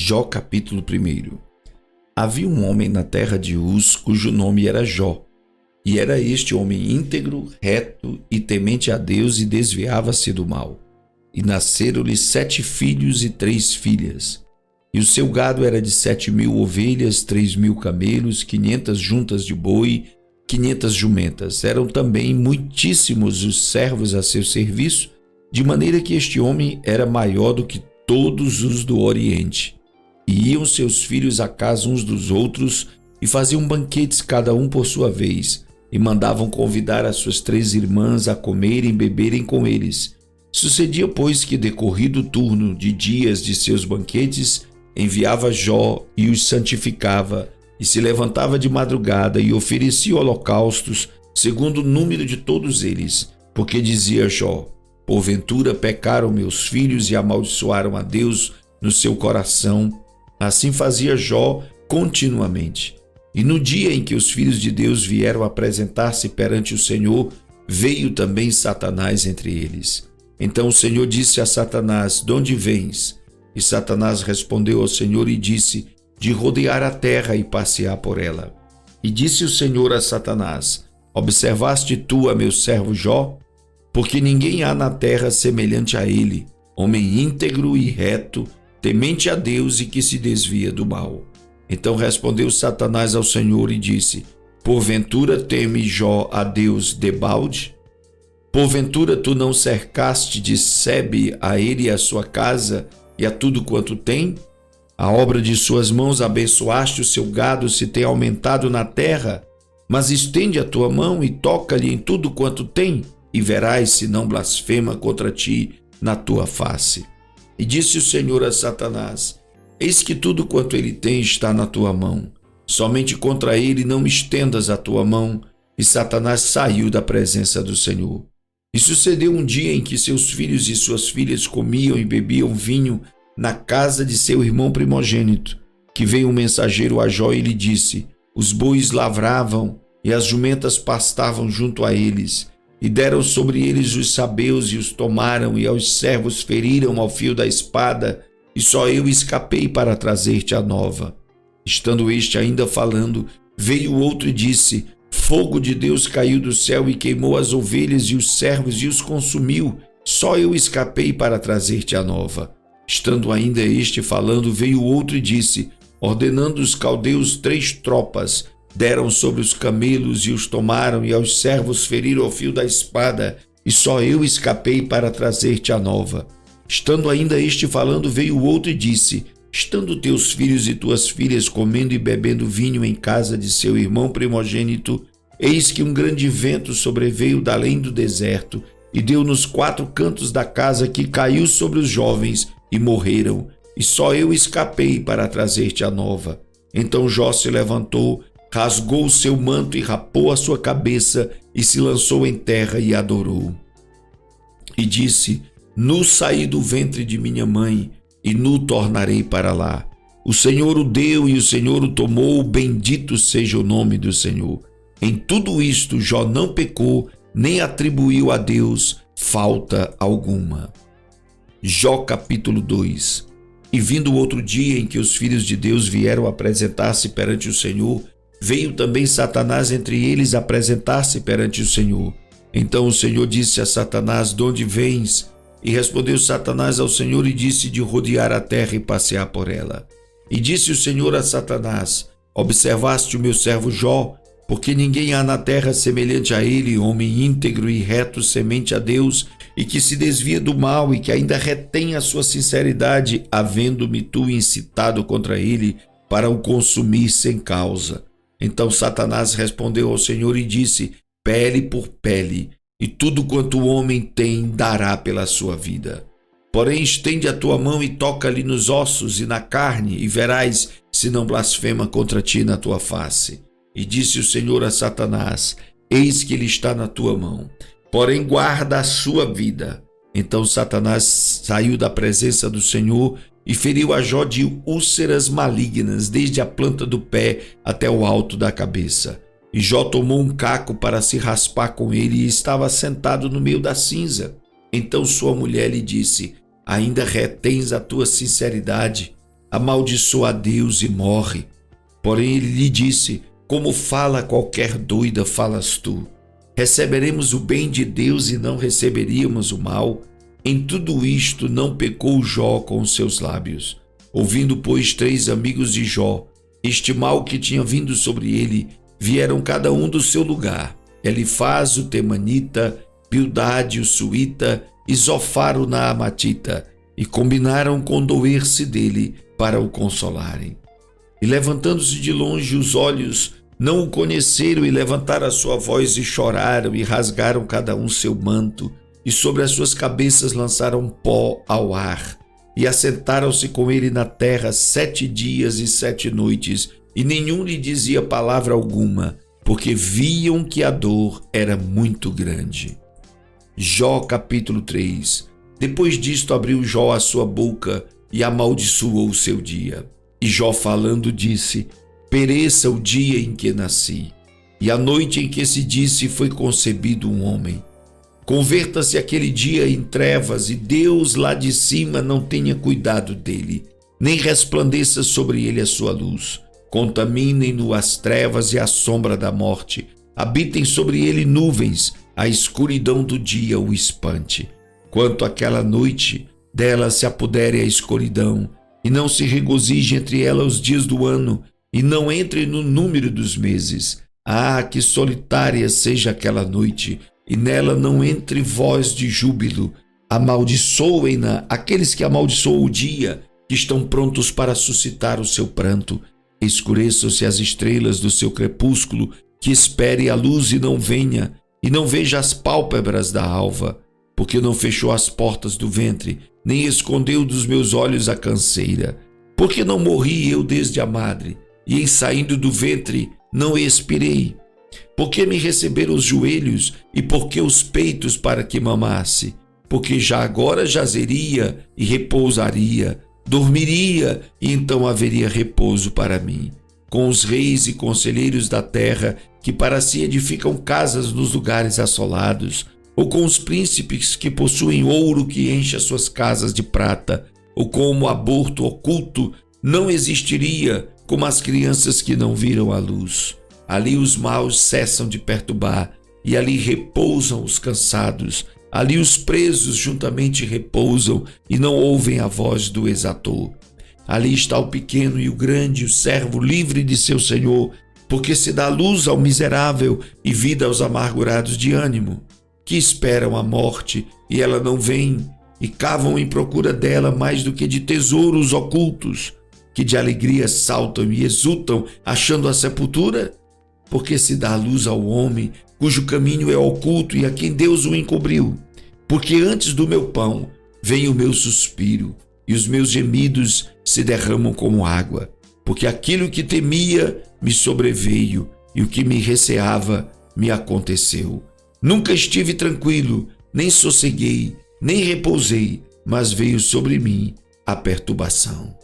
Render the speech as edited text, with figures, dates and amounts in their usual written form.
Jó capítulo 1. Havia um homem na terra de Uz, cujo nome era Jó. E era este homem íntegro, reto e temente a Deus, e desviava-se do mal. E nasceram-lhe 7 filhos e 3 filhas. E o seu gado era de 7.000 ovelhas, 3.000 camelos, 500 juntas de boi, 500 jumentas. Eram também muitíssimos os servos a seu serviço, de maneira que este homem era maior do que todos os do Oriente. E iam seus filhos à casa uns dos outros, e faziam banquetes cada um por sua vez, e mandavam convidar as suas 3 irmãs a comerem e beberem com eles. Sucedia, pois, que decorrido o turno de dias de seus banquetes, enviava Jó e os santificava, e se levantava de madrugada e oferecia holocaustos, segundo o número de todos eles, porque dizia Jó: porventura pecaram meus filhos e amaldiçoaram a Deus no seu coração. Assim fazia Jó continuamente. E no dia em que os filhos de Deus vieram apresentar-se perante o Senhor, veio também Satanás entre eles. Então o Senhor disse a Satanás: de onde vens? E Satanás respondeu ao Senhor e disse: de rodear a terra e passear por ela. E disse o Senhor a Satanás: observaste tu a meu servo Jó? Porque ninguém há na terra semelhante a ele, homem íntegro e reto, temente a Deus e que se desvia do mal. Então respondeu Satanás ao Senhor e disse: porventura teme Jó a Deus debalde? Porventura tu não cercaste de sebe a ele e a sua casa e a tudo quanto tem? A obra de suas mãos abençoaste, o seu gado se tem aumentado na terra. Mas estende a tua mão e toca-lhe em tudo quanto tem, e verás se não blasfema contra ti na tua face. E disse o Senhor a Satanás: eis que tudo quanto ele tem está na tua mão. Somente contra ele não estendas a tua mão. E Satanás saiu da presença do Senhor. E sucedeu um dia em que seus filhos e suas filhas comiam e bebiam vinho na casa de seu irmão primogênito, que veio um mensageiro a Jó e lhe disse: os bois lavravam e as jumentas pastavam junto a eles, e deram sobre eles os sabeus e os tomaram, e aos servos feriram ao fio da espada, e só eu escapei para trazer-te a nova. Estando este ainda falando, veio o outro e disse: fogo de Deus caiu do céu e queimou as ovelhas e os servos e os consumiu. Só eu escapei para trazer-te a nova. Estando ainda este falando, veio o outro e disse: ordenando os caldeus 3 tropas, deram sobre os camelos e os tomaram, e aos servos feriram ao fio da espada, e só eu escapei para trazer-te a nova. Estando ainda este falando, veio o outro e disse: estando teus filhos e tuas filhas comendo e bebendo vinho em casa de seu irmão primogênito, eis que um grande vento sobreveio da além do deserto, e deu nos 4 cantos da casa, que caiu sobre os jovens, e morreram, e só eu escapei para trazer-te a nova. Então Jó se levantou, rasgou o seu manto e rapou a sua cabeça, e se lançou em terra e adorou. E disse: nu saí do ventre de minha mãe, e nu tornarei para lá. O Senhor o deu e o Senhor o tomou, bendito seja o nome do Senhor. Em tudo isto Jó não pecou, nem atribuiu a Deus falta alguma. Jó capítulo 2. E vindo o outro dia em que os filhos de Deus vieram apresentar-se perante o Senhor, veio também Satanás entre eles apresentar-se perante o Senhor. Então o Senhor disse a Satanás: de onde vens? E respondeu Satanás ao Senhor e disse: de rodear a terra e passear por ela. E disse o Senhor a Satanás: observaste o meu servo Jó? Porque ninguém há na terra semelhante a ele, homem íntegro e reto, semente a Deus, e que se desvia do mal, e que ainda retém a sua sinceridade, havendo-me tu incitado contra ele para o consumir sem causa. Então Satanás respondeu ao Senhor e disse: pele por pele, e tudo quanto o homem tem dará pela sua vida. Porém estende a tua mão e toca-lhe nos ossos e na carne, e verás se não blasfema contra ti na tua face. E disse o Senhor a Satanás: eis que ele está na tua mão, porém guarda a sua vida. Então Satanás saiu da presença do Senhor e feriu a Jó de úlceras malignas, desde a planta do pé até o alto da cabeça. E Jó tomou um caco para se raspar com ele, e estava sentado no meio da cinza. Então sua mulher lhe disse: ainda retens a tua sinceridade? amaldiçoa a Deus e morre. Porém ele lhe disse: como fala qualquer doida, falas tu. Receberemos o bem de Deus e não receberíamos o mal? Em tudo isto não pecou Jó com os seus lábios. Ouvindo, pois, 3 amigos de Jó este mal que tinha vindo sobre ele, vieram cada um do seu lugar: Elifaz o Temanita, Bildade o Suíta e Zofar o Naamatita, e combinaram condoer-se dele para o consolarem. E levantando-se de longe os olhos, não o conheceram, e levantaram a sua voz e choraram, e rasgaram cada um seu manto, e sobre as suas cabeças lançaram pó ao ar. E assentaram-se com ele na terra 7 dias e 7 noites, e nenhum lhe dizia palavra alguma, porque viam que a dor era muito grande. Jó capítulo 3. Depois disto abriu Jó a sua boca e amaldiçoou o seu dia. E Jó falando disse: pereça o dia em que nasci, e a noite em que se disse foi concebido um homem. Converta-se aquele dia em trevas, e Deus lá de cima não tenha cuidado dele, nem resplandeça sobre ele a sua luz. Contaminem-no as trevas e a sombra da morte, habitem sobre ele nuvens, a escuridão do dia o espante. Quanto àquela noite, dela se apodere a escuridão, e não se regozije entre ela os dias do ano, e não entre no número dos meses. Ah, que solitária seja aquela noite, e nela não entre voz de júbilo. Amaldiçoem-na aqueles que amaldiçoam o dia, que estão prontos para suscitar o seu pranto. Escureçam-se as estrelas do seu crepúsculo, que espere a luz e não venha, e não veja as pálpebras da alva, porque não fechou as portas do ventre, nem escondeu dos meus olhos a canseira. Porque não morri eu desde a madre, e em saindo do ventre não expirei? Porque me receberam os joelhos, e porque os peitos para que mamasse? Porque já agora jazeria e repousaria, dormiria, e então haveria repouso para mim. Com os reis e conselheiros da terra, que para si edificam casas nos lugares assolados, ou com os príncipes que possuem ouro que enche as suas casas de prata, ou como aborto oculto, não existiria, como as crianças que não viram a luz. Ali os maus cessam de perturbar, e ali repousam os cansados. Ali os presos juntamente repousam, e não ouvem a voz do exator. Ali está o pequeno e o grande, o servo livre de seu senhor, porque se dá luz ao miserável e vida aos amargurados de ânimo, que esperam a morte, e ela não vem, e cavam em procura dela mais do que de tesouros ocultos, que de alegria saltam e exultam, achando a sepultura? Porque se dá luz ao homem, cujo caminho é oculto e a quem Deus o encobriu. Porque antes do meu pão vem o meu suspiro, e os meus gemidos se derramam como água. Porque aquilo que temia me sobreveio, e o que me receava me aconteceu. Nunca estive tranquilo, nem sosseguei, nem repousei, mas veio sobre mim a perturbação.